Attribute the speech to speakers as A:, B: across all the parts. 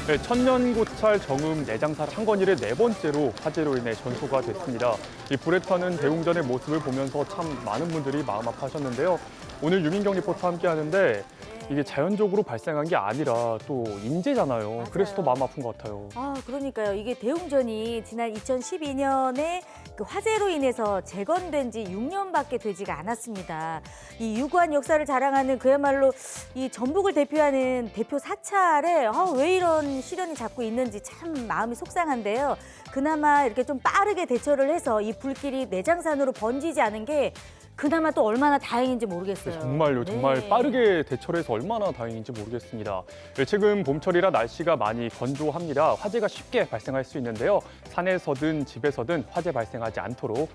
A: 천년고찰 정음 내장사 창건일의 네 번째로 화재로 인해 전소가 됐습니다. 이 불에 타는 대웅전의 모습을 보면서 참 많은 분들이 마음 아파하셨는데요. 오늘 유민경 리포터와 함께 하는데 이게 자연적으로 발생한 게 아니라 또 인재잖아요.
B: 맞아요.
A: 그래서 더 마음 아픈 것 같아요.
B: 그러니까요. 이게 대웅전이 지난 2012년에 그 화재로 인해서 재건된 지 6년밖에 되지가 않았습니다. 이 유구한 역사를 자랑하는 그야말로 이 전북을 대표하는 대표 사찰에 왜 이런 시련이 자꾸 있는지 참 마음이 속상한데요. 그나마 이렇게 좀 빠르게 대처를 해서 이 불길이 내장산으로 번지지 않은 게 그나마 또 얼마나 다행인지 모르겠어요.
A: 정말요. 정말
B: 네.
A: 빠르게 대처를 해서 얼마나 다행인지 모르겠습니다. 최근 봄철이라 날씨가 많이 건조합니다. 화재가 쉽게 발생할 수 있는데요. 산에서든 집에서든 화재 발생하지 않도록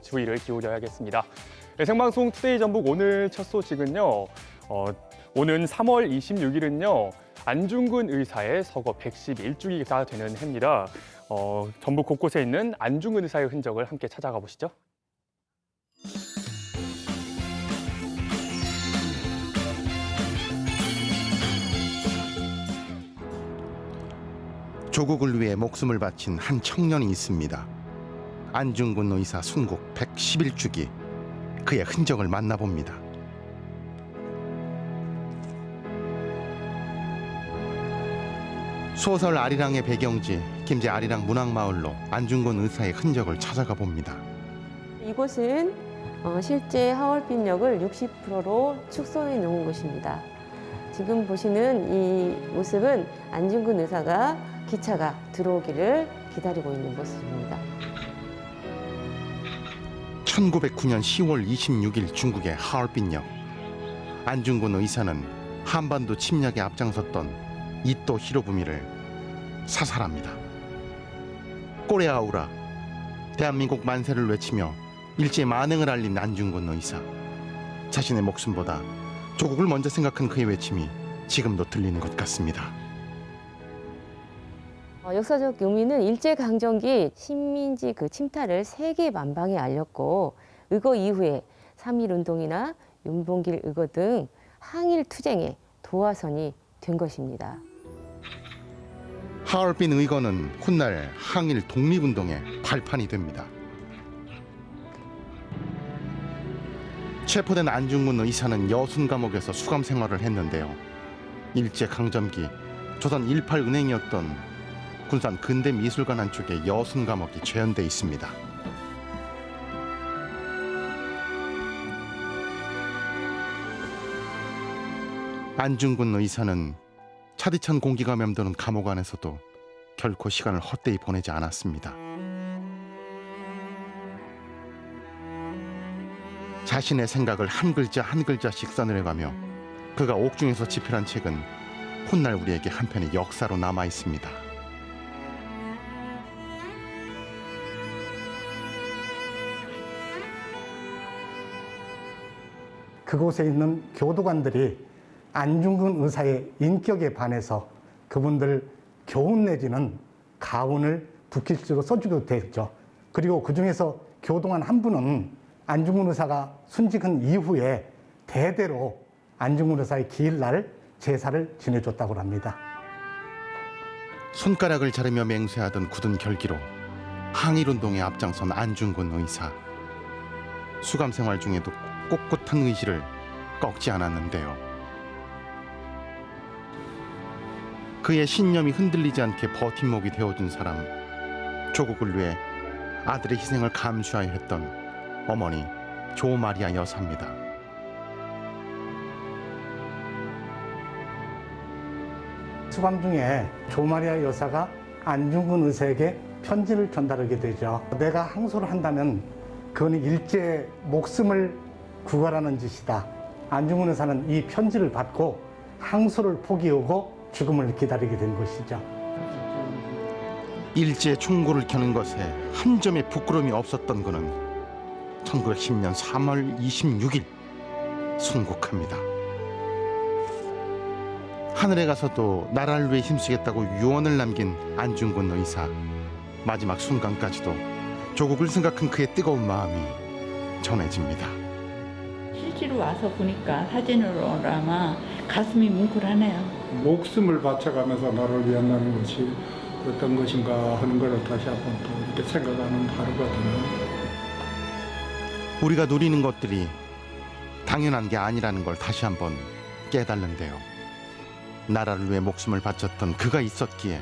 A: 주의를 기울여야겠습니다. 생방송 투데이 전북 오늘 첫 소식은요. 오는 3월 26일은요. 안중근 의사의 서거 111주기가 되는 해입니다. 전북 곳곳에 있는 안중근 의사의 흔적을 함께 찾아가 보시죠.
C: 조국을 위해 목숨을 바친 한 청년이 있습니다. 안중근 의사 순국 111주기, 그의 흔적을 만나봅니다. 소설 아리랑의 배경지 김제 아리랑 문학마을로 안중근 의사의 흔적을 찾아가 봅니다.
D: 이곳은 실제 하얼빈역을 60%로 축소해 놓은 곳입니다. 지금 보시는 이 모습은 안중근 의사가 기차가 들어오기를 기다리고 있는 모습입니다.
C: 1909년 10월 26일 중국의 하얼빈역. 안중근 의사는 한반도 침략에 앞장섰던 이토 히로부미를 사살합니다. 꼬레아우라, 대한민국 만세를 외치며 일제 만행을 알린 안중근 의사. 자신의 목숨보다 조국을 먼저 생각한 그의 외침이 지금도 들리는 것 같습니다.
D: 역사적 의미는 일제강점기 식민지 침탈을 세계 만방에 알렸고 의거 이후에 3.1운동이나 윤봉길 의거 등 항일 투쟁의 도화선이 된 것입니다.
C: 하얼빈 의거는 훗날 항일 독립운동의 발판이 됩니다. 체포된 안중근 의사는 여순 감옥에서 수감 생활을 했는데요. 일제강점기 조선 18은행이었던 군산 근대미술관 안쪽에 여순 감옥이 재현돼 있습니다. 안중근 의사는 차디찬 공기가 맴도는 감옥 안에서도 결코 시간을 헛되이 보내지 않았습니다. 자신의 생각을 한 글자 한 글자씩 써내려가며 그가 옥중에서 집필한 책은 훗날 우리에게 한편의 역사로 남아 있습니다.
E: 그곳에 있는 교도관들이 안중근 의사의 인격에 반해서 그분들 교훈 내지는 가훈을 북힐수로 써주기도 됐죠. 그리고 그중에서 교도관 한 분은 안중근 의사가 순직한 이후에 대대로 안중근 의사의 기일날 제사를 지내줬다고 합니다.
C: 손가락을 자르며 맹세하던 굳은 결기로 항일운동에 앞장선 안중근 의사. 수감 생활 중에도 꼿꼿한 의지를 꺾지 않았는데요. 그의 신념이 흔들리지 않게 버팀목이 되어준 사람, 조국을 위해 아들의 희생을 감수하여 했던 어머니 조마리아 여사입니다.
E: 수감 중에 조마리아 여사가 안중근 의사에게 편지를 전달하게 되죠. 내가 항소를 한다면 그거는 일제의 목숨을 구걸하는 짓이다. 안중근 의사는 이 편지를 받고 항소를 포기하고 죽음을 기다리게 된 것이죠.
C: 일제 총구를 겨눈 것에 한 점의 부끄러움이 없었던 그는 1910년 3월 26일 순국합니다. 하늘에 가서도 나라를 위해 힘쓰겠다고 유언을 남긴 안중근 의사. 마지막 순간까지도 조국을 생각한 그의 뜨거운 마음이 전해집니다.
F: 실제로 와서 보니까 사진으로나마 가슴이 뭉클하네요.
G: 목숨을 바쳐가면서 나를 위한다는 것이 어떤 것인가 하는 것을 다시 한번 또 이렇게 생각하는 하루거든요.
C: 우리가 누리는 것들이 당연한 게 아니라는 걸 다시 한번 깨닫는데요. 나라를 위해 목숨을 바쳤던 그가 있었기에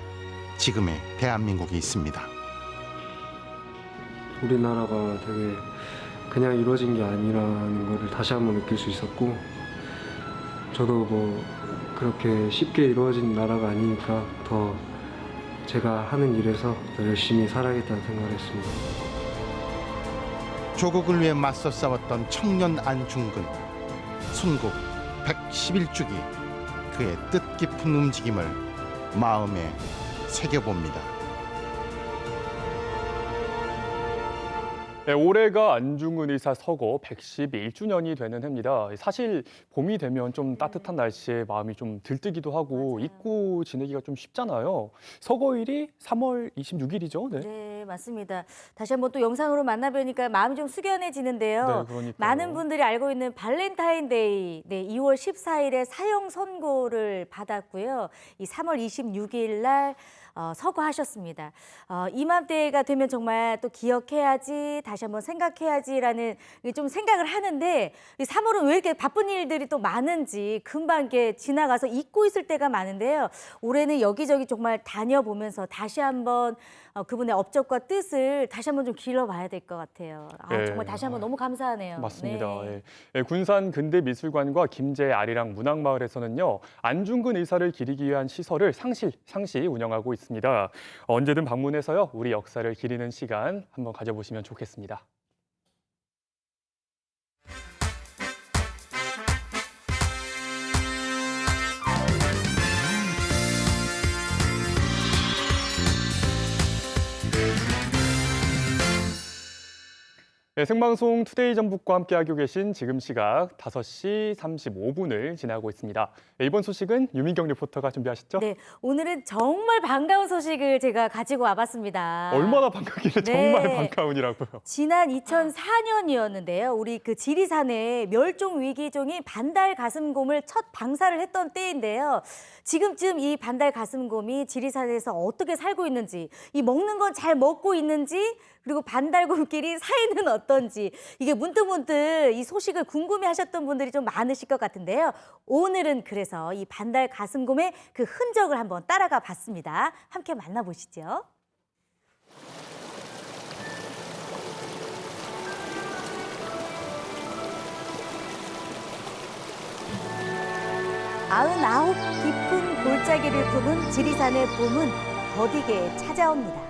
C: 지금의 대한민국이 있습니다.
H: 우리나라가 되게 그냥 이루어진 게 아니라는 것을 다시 한번 느낄 수 있었고, 저도 뭐 그렇게 쉽게 이루어진 나라가 아니니까 더 제가 하는 일에서 더 열심히 살아야겠다는 생각을 했습니다.
C: 조국을 위해 맞서 싸웠던 청년 안중근, 순국 111주기, 그의 뜻깊은 움직임을 마음에 새겨봅니다.
A: 네, 올해가 안중근 의사 서거 111주년이 되는 해입니다. 사실 봄이 되면 좀 따뜻한 날씨에 마음이 좀 들뜨기도 하고
B: 맞아요.
A: 잊고 지내기가 좀 쉽잖아요. 서거일이 3월 26일이죠. 네.
B: 네, 맞습니다. 다시 한번 또 영상으로 만나뵈니까 마음이 좀 숙연해지는데요.
A: 네, 그러니까요.
B: 많은 분들이 알고 있는 발렌타인데이, 네, 2월 14일에 사형 선고를 받았고요. 이 3월 26일 날 서거하셨습니다. 이맘때가 되면 정말 또 기억해야지, 다시 한번 생각해야지라는 좀 생각을 하는데, 이 3월은 왜 이렇게 바쁜 일들이 또 많은지 금방 이렇게 지나가서 잊고 있을 때가 많은데요. 올해는 여기저기 정말 다녀보면서 다시 한번 그분의 업적과 뜻을 다시 한번 좀 길러봐야 될 것 같아요.
A: 네.
B: 정말 다시 한번 너무 감사하네요.
A: 맞습니다.
B: 네.
A: 예. 예, 군산 근대미술관과 김제 아리랑 문학마을에서는요, 안중근 의사를 기리기 위한 시설을 상시 운영하고 있습니다. 언제든 방문해서요, 우리 역사를 기리는 시간 한번 가져보시면 좋겠습니다. 네, 생방송 투데이 전북과 함께하고 계신 지금 시각 5시 35분을 지나고 있습니다. 네, 이번 소식은 유민경 리포터가 준비하셨죠?
B: 네, 오늘은 정말 반가운 소식을 제가 가지고 와봤습니다.
A: 얼마나 반갑길래
B: 네.
A: 정말 반가운이라고요.
B: 지난 2004년이었는데요. 우리 그 지리산에 멸종 위기종인 반달 가슴곰을 첫 방사를 했던 때인데요. 지금쯤 이 반달 가슴곰이 지리산에서 어떻게 살고 있는지, 이 먹는 건 잘 먹고 있는지, 그리고 반달곰끼리 사이는 어떤지, 이게 문득문득 이 소식을 궁금해하셨던 분들이 좀 많으실 것 같은데요. 오늘은 그래서 이 반달 가슴곰의 그 흔적을 한번 따라가 봤습니다. 함께 만나보시죠. 아흔아홉 깊은 골짜기를 품은 지리산의 봄은 더디게 찾아옵니다.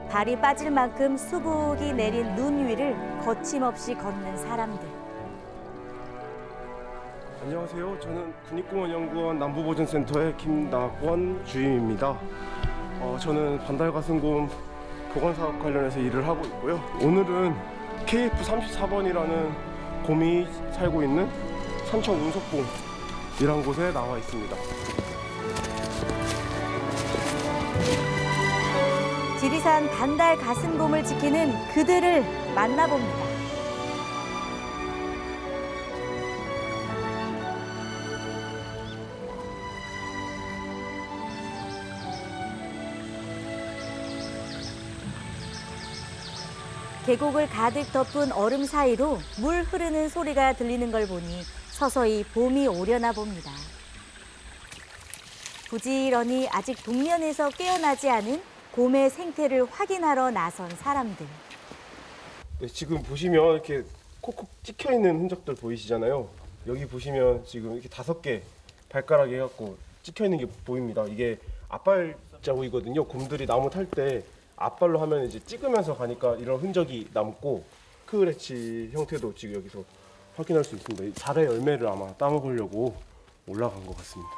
B: 발이 빠질 만큼 수북이 내린 눈 위를 거침없이 걷는 사람들.
I: 안녕하세요. 저는 국립공원연구원 남부보존센터의 김낙원 주임입니다. 저는 반달가슴곰 보건사업 관련해서 일을 하고 있고요. 오늘은 KF34번이라는 곰이 살고 있는 산청 운석봉이라는 곳에 나와 있습니다.
B: 지리산 반달 가슴곰을 지키는 그들을 만나봅니다. 계곡을 가득 덮은 얼음 사이로 물 흐르는 소리가 들리는 걸 보니 서서히 봄이 오려나 봅니다. 부지런히 아직 동면에서 깨어나지 않은 곰의 생태를 확인하러 나선 사람들.
I: 네, 지금 보시면 이렇게 콕콕 찍혀 있는 흔적들 보이시잖아요. 여기 보시면 지금 이렇게 5개 발가락이 해갖고 찍혀 있는 게 보입니다. 이게 앞발 자국이거든요. 곰들이 나무 탈 때 앞발로 하면 이제 찍으면서 가니까 이런 흔적이 남고, 스크래치 형태도 지금 여기서 확인할 수 있습니다. 달의 열매를 아마 따먹으려고 올라간 것 같습니다.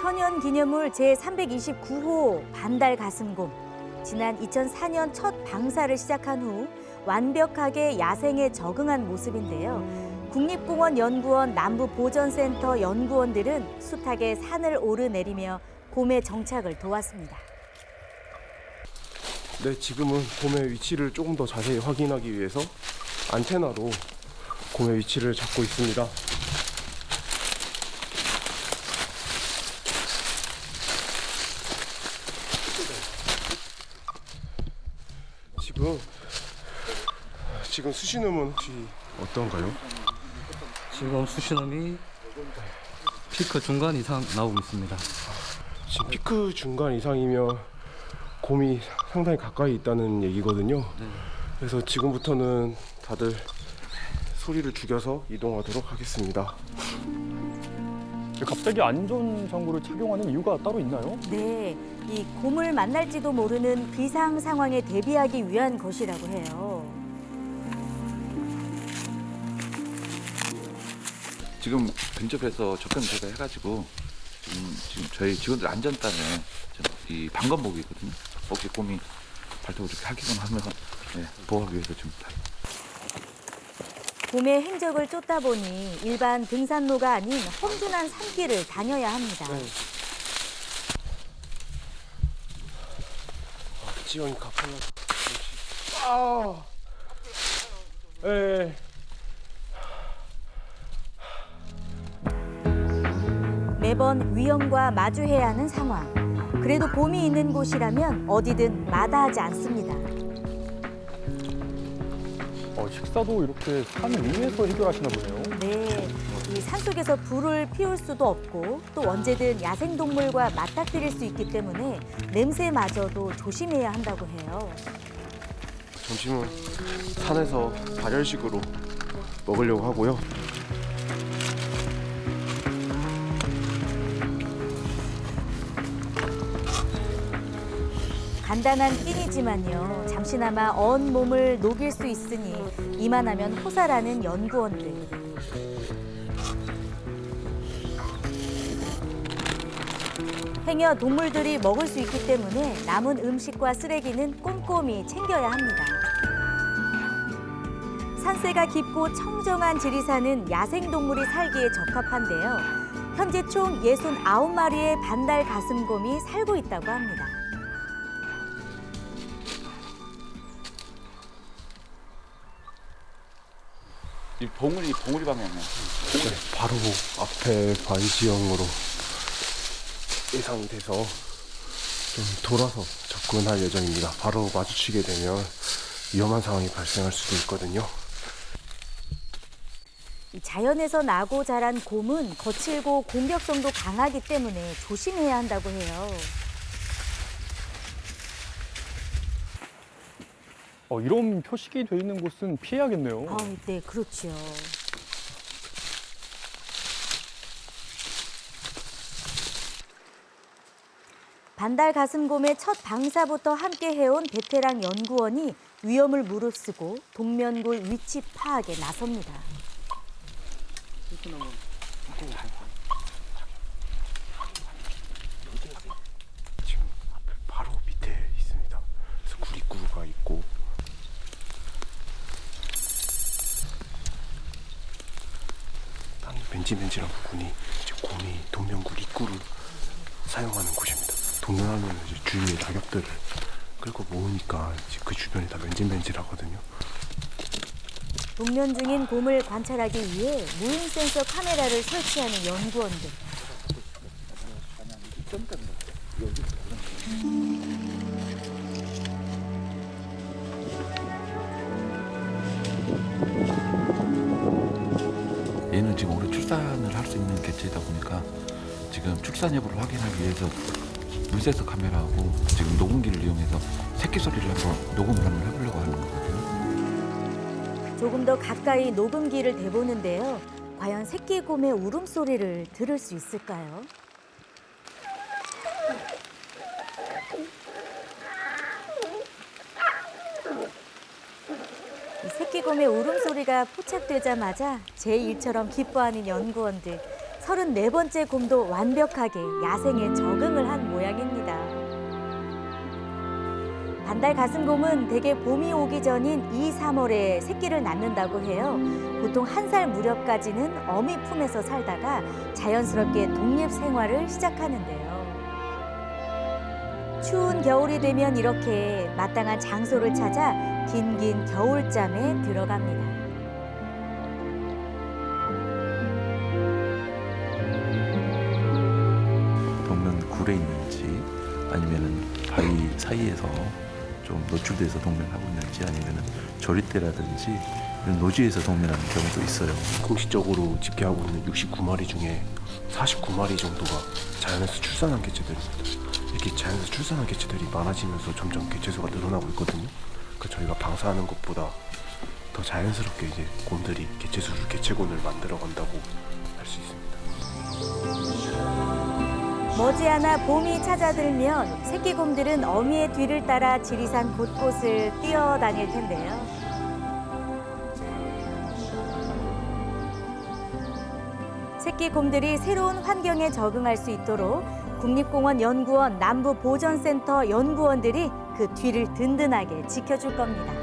B: 천연기념물 제329호 반달 가슴곰. 지난 2004년 첫 방사를 시작한 후 완벽하게 야생에 적응한 모습인데요. 국립공원 연구원 남부보전센터 연구원들은 숱하게 산을 오르내리며 곰의 정착을 도왔습니다.
I: 네, 지금은 곰의 위치를 조금 더 자세히 확인하기 위해서 안테나로 곰의 위치를 잡고 있습니다. 지금 수신음은 혹시 어떤가요?
F: 지금 수신음이 피크 중간 이상 나오고 있습니다.
I: 지금 피크 중간 이상이면 곰이 상당히 가까이 있다는 얘기거든요. 그래서 지금부터는 다들 소리를 죽여서 이동하도록 하겠습니다.
A: 갑자기 안전장구를 착용하는 이유가 따로 있나요?
B: 네, 이 곰을 만날지도 모르는 비상 상황에 대비하기 위한 것이라고 해요.
J: 지금 근접해서 접근 제가 해가지고 지금 저희 직원들 안전단에 이 방검복이거든요. 혹시 곰이 발톱을 이렇게 하기거나 하면 보호하기 위해서 좀.
B: 곰의 행적을 쫓다 보니 일반 등산로가 아닌 험준한 산길을 다녀야 합니다.
I: 지원이 가팔라. 아, 예.
B: 매번 위험과 마주해야 하는 상황. 그래도 곰이 있는 곳이라면 어디든 마다하지 않습니다.
A: 식사도 이렇게 산 위에서 해결하시나 보네요.
B: 네, 이 산속에서 불을 피울 수도 없고 또 언제든 야생동물과 맞닥뜨릴 수 있기 때문에 냄새마저도 조심해야 한다고 해요.
I: 점심은 산에서 발열식으로 먹으려고 하고요.
B: 간단한 끼니지만요. 잠시나마 언 몸을 녹일 수 있으니 이만하면 호사라는 연구원들. 행여 동물들이 먹을 수 있기 때문에 남은 음식과 쓰레기는 꼼꼼히 챙겨야 합니다. 산세가 깊고 청정한 지리산은 야생동물이 살기에 적합한데요. 현재 총 69마리의 반달 가슴곰이 살고 있다고 합니다.
J: 이 봉우리 방향이요.
I: 네, 바로 앞에 바위 지형으로 예상이 돼서 좀 돌아서 접근할 예정입니다. 바로 마주치게 되면 위험한 상황이 발생할 수도 있거든요.
B: 자연에서 나고 자란 곰은 거칠고 공격성도 강하기 때문에 조심해야 한다고 해요.
A: 이런 표식이 돼 있는 곳은 피해야겠네요.
B: 네, 그렇죠. 반달 가슴곰의 첫 방사부터 함께 해온 베테랑 연구원이 위험을 무릅쓰고 동면굴 위치 파악에 나섭니다.
I: 지금 바로 밑에 있습니다. 그래서 구리구가 있고 땅이 맨질맨질한 부분이 이제 곰이 동면굴 입구를 사용하는 곳입니다. 동면하면 이제 주위의 낙엽들을 끌고 모으니까 이제 그 주변이 다 맨질맨질하거든요.
B: 동면 중인 곰을 관찰하기 위해 무인 센서 카메라를 설치하는 연구원들.
J: 얘는 지금 올해 출산을 할 수 있는 개체이다 보니까 지금 출산 여부를 확인하기 위해서 물센서 카메라하고 지금 녹음기를 이용해서 새끼 소리를 한번 녹음을 한번 해보려고 하는 거거든요.
B: 조금 더 가까이 녹음기를 대보는데요. 과연 새끼 곰의 울음소리를 들을 수 있을까요? 이 새끼 곰의 울음소리가 포착되자마자 제 일처럼 기뻐하는 연구원들. 34번째 곰도 완벽하게 야생에 적응을 한 모양입니다. 반달 가슴곰은 대개 봄이 오기 전인 2, 3월에 새끼를 낳는다고 해요. 보통 1살 무렵까지는 어미 품에서 살다가 자연스럽게 독립 생활을 시작하는데요. 추운 겨울이 되면 이렇게 마땅한 장소를 찾아 긴긴 겨울잠에 들어갑니다.
J: 불에 있는지 아니면은 바위 사이에서 좀 노출돼서 동면을 하고 있는지 아니면은 조리대라든지 이런 노지에서 동면하는 경우도 있어요.
K: 공식적으로 집계하고 있는 69마리 중에 49마리 정도가 자연에서 출산한 개체들입니다. 이렇게 자연에서 출산한 개체들이 많아지면서 점점 개체수가 늘어나고 있거든요. 그러니까 저희가 방사하는 것보다 더 자연스럽게 이제 곰들이 개체군을 만들어 간다고 할 수 있습니다.
B: 머지않아 봄이 찾아들면 새끼곰들은 어미의 뒤를 따라 지리산 곳곳을 뛰어다닐 텐데요. 새끼곰들이 새로운 환경에 적응할 수 있도록 국립공원 연구원, 남부보전센터 연구원들이 그 뒤를 든든하게 지켜줄 겁니다.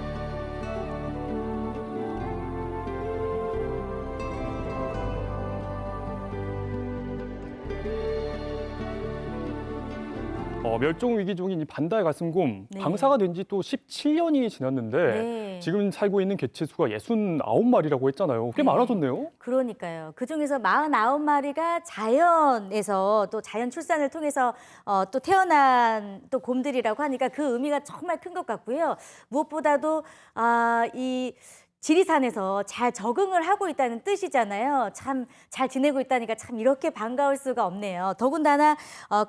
A: 멸종 위기종인 이 반달 가슴곰
B: 네.
A: 방사가 된 지 또 17년이 지났는데
B: 네.
A: 지금 살고 있는 개체수가 69마리라고 했잖아요. 꽤
B: 네.
A: 많아졌네요.
B: 그러니까요. 그중에서 49마리가 자연에서 또 자연 출산을 통해서 또 태어난 또 곰들이라고 하니까 그 의미가 정말 큰 것 같고요. 무엇보다도 이 지리산에서 잘 적응을 하고 있다는 뜻이잖아요. 참 잘 지내고 있다니까 참 이렇게 반가울 수가 없네요. 더군다나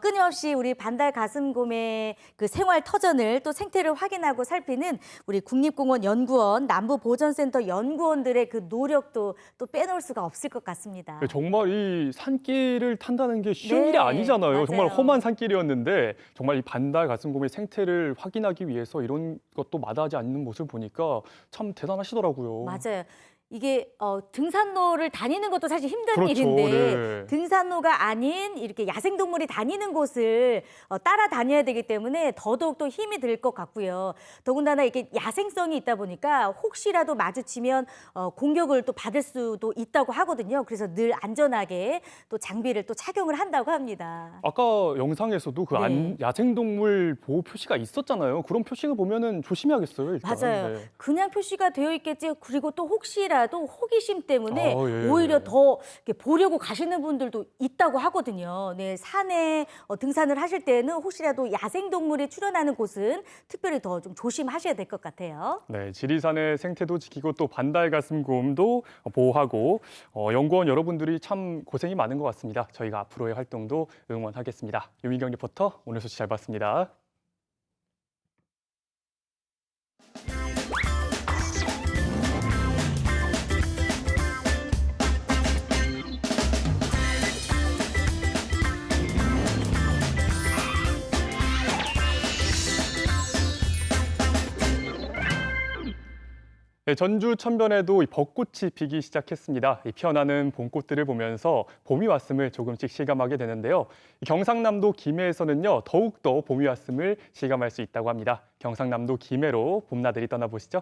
B: 끊임없이 우리 반달 가슴곰의 그 생활 터전을 또 생태를 확인하고 살피는 우리 국립공원 연구원, 남부보전센터 연구원들의 그 노력도 또 빼놓을 수가 없을 것 같습니다.
A: 정말 이 산길을 탄다는 게 쉬운
B: 네,
A: 일이 아니잖아요.
B: 맞아요.
A: 정말 험한 산길이었는데 정말 이 반달 가슴곰의 생태를 확인하기 위해서 이런 것도 마다하지 않는 모습을 보니까 참 대단하시더라고요.
B: 맞아요. 이게 등산로를 다니는 것도 사실 힘든
A: 그렇죠,
B: 일인데
A: 네.
B: 등산로가 아닌 이렇게 야생동물이 다니는 곳을 따라다녀야 되기 때문에 더더욱 또 힘이 들 것 같고요. 더군다나 이렇게 야생성이 있다 보니까 혹시라도 마주치면 공격을 또 받을 수도 있다고 하거든요. 그래서 늘 안전하게 또 장비를 또 착용을 한다고 합니다.
A: 아까 영상에서도 그
B: 네.
A: 야생동물 보호 표시가 있었잖아요. 그런 표식을 보면은 조심해야겠어요. 일단.
B: 맞아요.
A: 네.
B: 그냥 표시가 되어 있겠지. 그리고 또 혹시라도 호기심 때문에
A: 예.
B: 오히려 더 이렇게 보려고 가시는 분들도 있다고 하거든요. 네, 산에 등산을 하실 때는 혹시라도 야생동물이 출현하는 곳은 특별히 더 좀 조심하셔야 될 것 같아요.
A: 네, 지리산의 생태도 지키고 또 반달 가슴곰도 보호하고 연구원 여러분들이 참 고생이 많은 것 같습니다. 저희가 앞으로의 활동도 응원하겠습니다. 유민경 리포터 오늘 소식 잘 봤습니다. 네, 전주 천변에도 이 벚꽃이 피기 시작했습니다. 이 피어나는 봄꽃들을 보면서 봄이 왔음을 조금씩 실감하게 되는데요. 경상남도 김해에서는요, 더욱더 봄이 왔음을 실감할 수 있다고 합니다. 경상남도 김해로 봄나들이 떠나보시죠.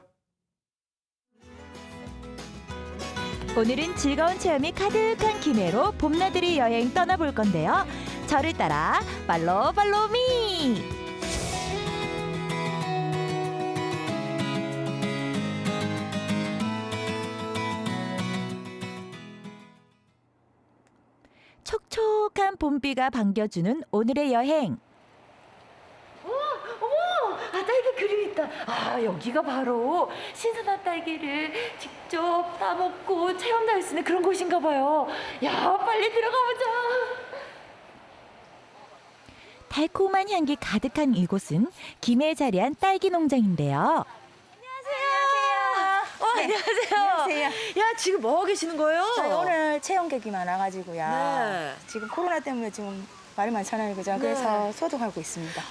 L: 오늘은 즐거운 체험이 가득한 김해로 봄나들이 여행 떠나볼 건데요. 저를 따라 팔로우 미! 촉촉한 봄비가 반겨주는 오늘의 여행.
M: 어머! 딸기 그림 있다. 여기가 바로 신선한 딸기를 직접 따먹고 체험도 할 수 있는 그런 곳인가 봐요. 야, 빨리 들어가 보자.
L: 달콤한 향기 가득한 이곳은 김해에 자리한 딸기 농장인데요.
M: 안녕하세요. 야, 지금 뭐 하고 계시는 거예요?
N: 저희 오늘 체험객이 많아가지고요.
M: 네.
N: 지금 코로나 때문에 지금 말이 많잖아요, 그죠?
M: 네.
N: 그래서 소독하고 있습니다.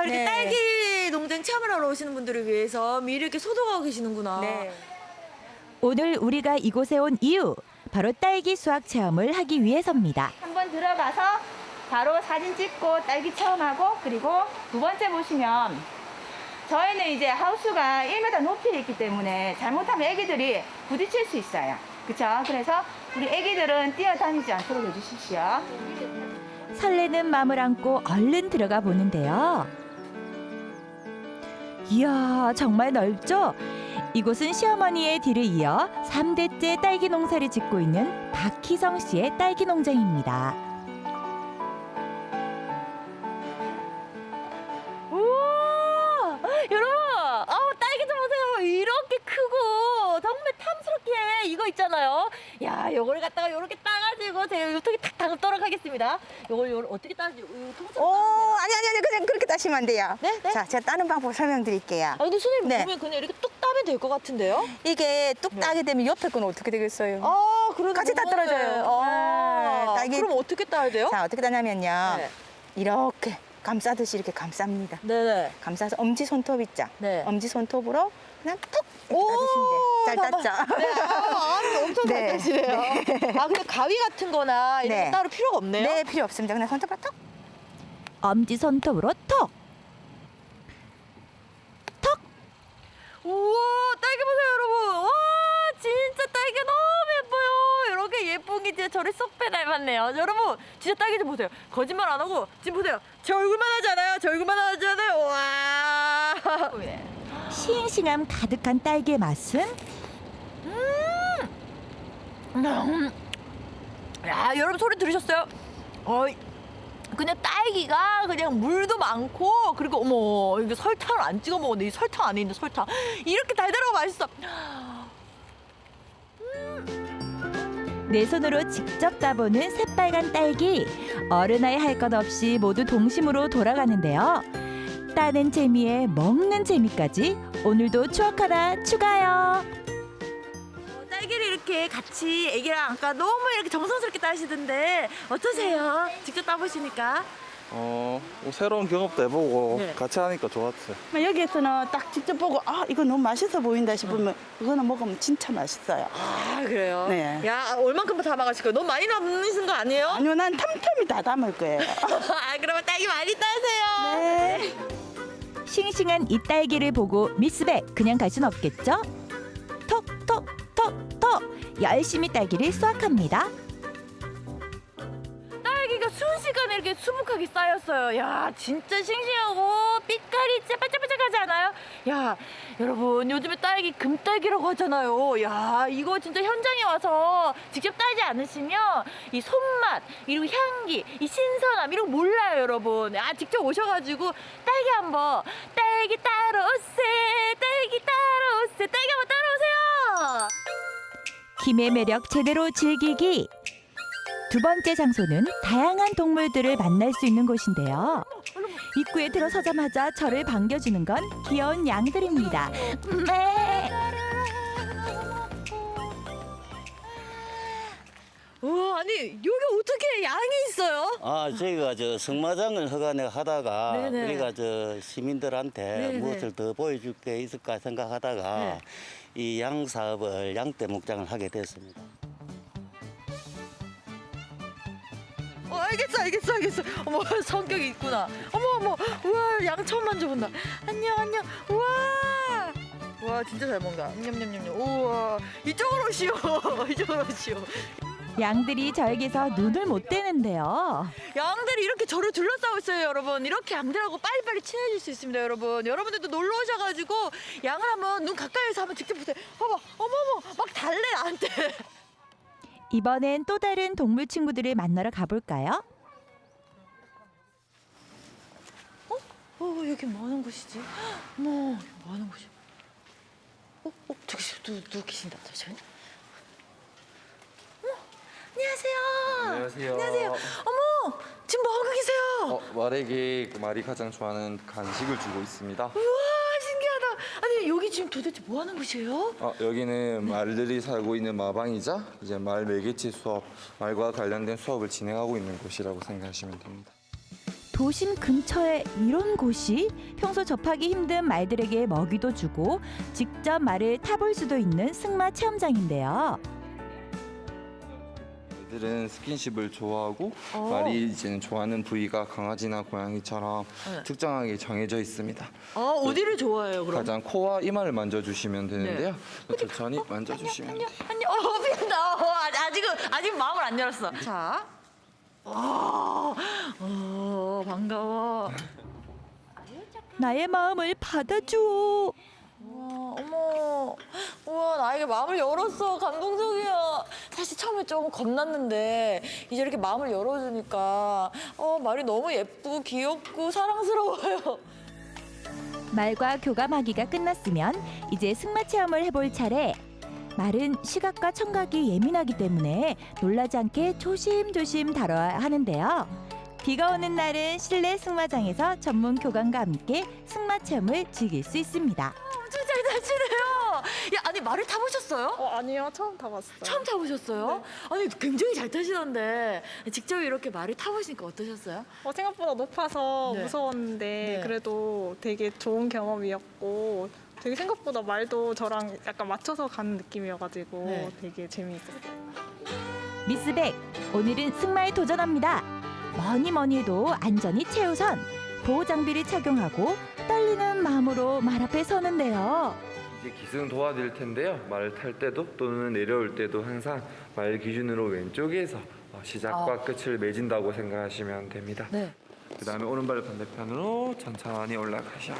M: 이렇게
N: 네.
M: 딸기 농장 체험을 하러 오시는 분들을 위해서 미리 이렇게 소독하고 계시는구나.
N: 네.
L: 오늘 우리가 이곳에 온 이유, 바로 딸기 수확 체험을 하기 위해서입니다.
N: 한번 들어가서 바로 사진 찍고 딸기 체험하고 그리고 두 번째 보시면 저희는 이제 하우스가 1m 높이에 있기 때문에 잘못하면 애기들이 부딪힐 수 있어요. 그렇죠? 그래서 우리 애기들은 뛰어다니지 않도록 해주십시오.
L: 설레는 마음을 안고 얼른 들어가 보는데요. 이야, 정말 넓죠? 이곳은 시어머니의 뒤를 이어 3대째 딸기 농사를 짓고 있는 박희성 씨의 딸기 농장입니다.
M: 이거 있잖아요. 야, 요거를 갖다가 이렇게 따가지고 제가 요통에 탁 담도록 하겠습니다. 요걸 어떻게 따지?
N: 오, 아니 그냥 그렇게 따시면 안 돼요.
M: 네?
N: 자, 제가 따는 방법 설명드릴게요.
M: 아, 근데 선생님
N: 네.
M: 보면 그냥 이렇게 뚝 따면 될 것 같은데요?
N: 이게 뚝 따게 되면 옆에 건 어떻게 되겠어요?
M: 아, 그러네.
N: 같이 다 떨어져요.
M: 아,
N: 딸기.
M: 그럼 어떻게 따야 돼요?
N: 자, 어떻게 따냐면요.
M: 네.
N: 이렇게 감싸듯이 이렇게 감쌉니다.
M: 네네.
N: 감싸서 엄지 손톱 있죠?
M: 네.
N: 엄지 손톱으로 그냥 톡 이렇게 따주시면 돼요. 잘 땄죠?
M: 네, 엄청 잘
N: 네.
M: 따시네요. 아, 근데 가위 같은 거나 이런
N: 네.
M: 거 따로 필요가 없네요?
N: 네, 필요 없습니다. 그냥 손톱으로 톡.
L: 엄지 손톱으로 톡.
M: 우와, 딸기 보세요, 여러분. 와, 진짜 딸기가 너무 예뻐요. 이렇게 예쁜 게 진짜 저를 쏙빼 닮았네요. 여러분, 진짜 딸기 좀 보세요. 거짓말 안 하고 지금 보세요. 제 얼굴만 하지 않아요? 제 얼굴만 하지 않아요? 와.
L: 싱싱함 가득한 딸기의 맛은
M: 야, 여러분 소리 들으셨어요? 그냥 딸기가 그냥 물도 많고, 그리고 어머, 이게 설탕을 안 찍어 먹었네. 이 설탕 안에 있는 설탕. 이렇게 달달하고 맛있어.
L: 내 손으로 직접 따보는 새빨간 딸기. 어른아이 할 것 없이 모두 동심으로 돌아가는데요. 따는 재미에 먹는 재미까지 오늘도 추억 하나 추가요.
M: 딸기를 이렇게 같이 애기랑 아까 너무 이렇게 정성스럽게 따시던데 어떠세요? 직접 따보시니까?
O: 새로운 경험도 해보고
M: 네.
O: 같이 하니까 좋았어요.
P: 여기에서는 딱 직접 보고 이거 너무 맛있어 보인다 싶으면 이거는 먹으면 진짜 맛있어요.
M: 아, 그래요?
P: 네.
M: 야, 얼만큼 담아가실 거예요? 너무 많이 담으신 거 아니에요?
P: 아니요, 난 탐탐이 다 담을 거예요.
M: 아, 그러면 딸기 많이 따세요.
P: 네.
L: 싱싱한 이 딸기를 보고 미스백 그냥 갈 순 없겠죠? 톡톡톡톡 열심히 딸기를 수확합니다.
M: 딸기가 순식간에 이렇게 수북하게 쌓였어요. 야, 진짜 싱싱하고 빛깔이 진짜 반짝반짝하지 않아요? 야, 여러분, 요즘에 딸기 금딸기라고 하잖아요. 야, 이거 진짜 현장에 와서 직접 따지 않으시면 이 손맛, 그리고 향기, 이 신선함 이런 거 몰라요, 여러분. 아, 직접 오셔가지고 딸기 한번, 딸기 따러 오세, 딸기 따러 오세, 딸기 한번 따러 오세요.
L: 김의 매력 제대로 즐기기. 두 번째 장소는 다양한 동물들을 만날 수 있는 곳인데요. 입구에 들어서자마자 저를 반겨주는 건 귀여운 양들입니다. 네.
M: 우와, 아니 여기 어떻게 양이 있어요?
Q: 저희가 승마장을 허가내 하다가
M: 네네.
Q: 우리가 시민들한테
M: 네네.
Q: 무엇을 더 보여줄 게 있을까 생각하다가
M: 네.
Q: 이 양 사업을 양떼 목장을 하게 됐습니다.
M: 알겠어. 어머, 성격이 있구나. 어머, 우와, 양 처음 만져본다. 안녕. 우와, 진짜 잘 먹는다. 냠냠냠냠. 우와, 이쪽으로 오시오.
L: 양들이 저에게서 눈을 못 떼는데요.
M: 양들이 이렇게 저를 둘러싸고 있어요, 여러분. 이렇게 양들하고 빨리빨리 친해질 수 있습니다, 여러분. 여러분들도 놀러 오셔가지고 양을 한번 눈 가까이서 한번 직접 보세요. 봐봐, 어머머, 막 달래 나한테.
L: 이번엔 또 다른 동물 친구들을 만나러 가볼까요?
M: 여기 뭐 하는 곳이지? 어머, 뭐 하는 곳이야? 저기 누구 계신다. 잠시만요. 안녕하세요. 어머, 지금 뭐 하고 계세요?
O: 말에게 말이 가장 좋아하는 간식을 주고 있습니다.
M: 우와, 신기하다. 아니, 여기 지금 도대체 뭐 하는 곳이에요?
O: 여기는 말들이 살고 있는 마방이자 이제 말 매개체 수업, 말과 관련된 수업을 진행하고 있는 곳이라고 생각하시면 됩니다.
L: 도심 근처에 이런 곳이 평소 접하기 힘든 말들에게 먹이도 주고 직접 말을 타볼 수도 있는 승마 체험장인데요.
O: 말들은 스킨십을 좋아하고 말이 이제는 좋아하는 부위가 강아지나 고양이처럼
M: 네.
O: 특정하게 정해져 있습니다.
M: 어디를 좋아해요, 그럼?
O: 가장 코와 이마를 만져주시면 되는데요. 천천히 만져주시면 돼요.
M: 안녕. 미안다. 아직 마음을 안 열었어. 자. 반가워.
L: 나의 마음을 받아줘.
M: 어머, 우와, 나에게 마음을 열었어. 감동적이야. 사실 처음에 조금 겁났는데 이제 이렇게 마음을 열어주니까 말이 너무 예쁘고 귀엽고 사랑스러워요.
L: 말과 교감하기가 끝났으면 이제 승마 체험을 해볼 차례. 말은 시각과 청각이 예민하기 때문에 놀라지 않게 조심조심 다뤄야 하는데요. 비가 오는 날은 실내 승마장에서 전문 교관과 함께 승마 체험을 즐길 수 있습니다.
M: 엄청 잘 타시네요. 야, 아니 말을 타보셨어요?
R: 아니요, 처음 타봤어요.
M: 처음 타보셨어요? 아니 굉장히 잘 타시던데 직접 이렇게 말을 타보시니까 어떠셨어요?
R: 생각보다 높아서
M: 네.
R: 무서웠는데
M: 네.
R: 그래도 되게 좋은 경험이었고 되게 생각보다 말도 저랑 약간 맞춰서 가는 느낌이어가지고
M: 네.
R: 되게 재미있었어요.
L: 미스백, 오늘은 승마에 도전합니다. 뭐니 해도 안전이 최우선. 보호 장비를 착용하고 떨리는 마음으로 말 앞에 서는데요.
O: 이제 기승 도와드릴 텐데요. 말을 탈 때도 또는 내려올 때도 항상 말 기준으로 왼쪽에서 시작과 끝을 맺은다고 생각하시면 됩니다.
M: 네.
O: 그다음에 오른발 반대편으로 천천히 올라가셔.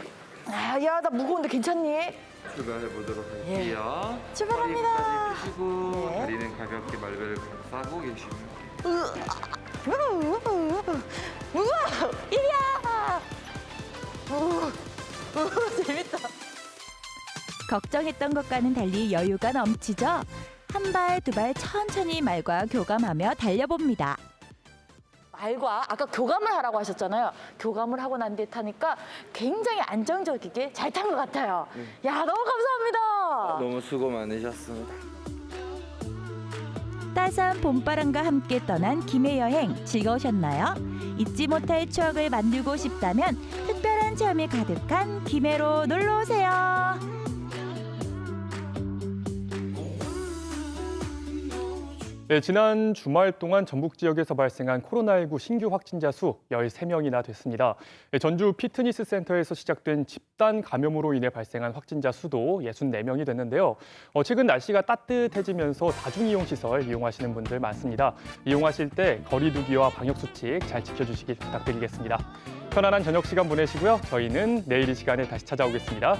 M: 야, 나 무거운데 괜찮니?
O: 출발해 보도록 할게요.
M: 출발합니다.
O: 허리까지 펴시고 다리는 가볍게 말배를 감싸고 계시면
M: 우와, 이리야. 재밌다.
L: 걱정했던 것과는 달리 여유가 넘치죠. 한 발 두 발 천천히 말과 교감하며 달려봅니다.
M: 말과 아까 교감을 하라고 하셨잖아요. 교감을 하고 난 뒤에 타니까 굉장히 안정적이게 잘 탄 것 같아요. 야, 너무 감사합니다.
O: 너무 수고 많으셨습니다.
L: 따스한 봄바람과 함께 떠난 김해 여행 즐거우셨나요? 잊지 못할 추억을 만들고 싶다면 특별한 체험이 가득한 김해로 놀러 오세요.
A: 네, 지난 주말 동안 전북 지역에서 발생한 코로나19 신규 확진자 수 13명이나 됐습니다. 네, 전주 피트니스 센터에서 시작된 집단 감염으로 인해 발생한 확진자 수도 64명이 됐는데요. 최근 날씨가 따뜻해지면서 다중이용시설 이용하시는 분들 많습니다. 이용하실 때 거리 두기와 방역수칙 잘 지켜주시길 부탁드리겠습니다. 편안한 저녁 시간 보내시고요. 저희는 내일 이 시간에 다시 찾아오겠습니다.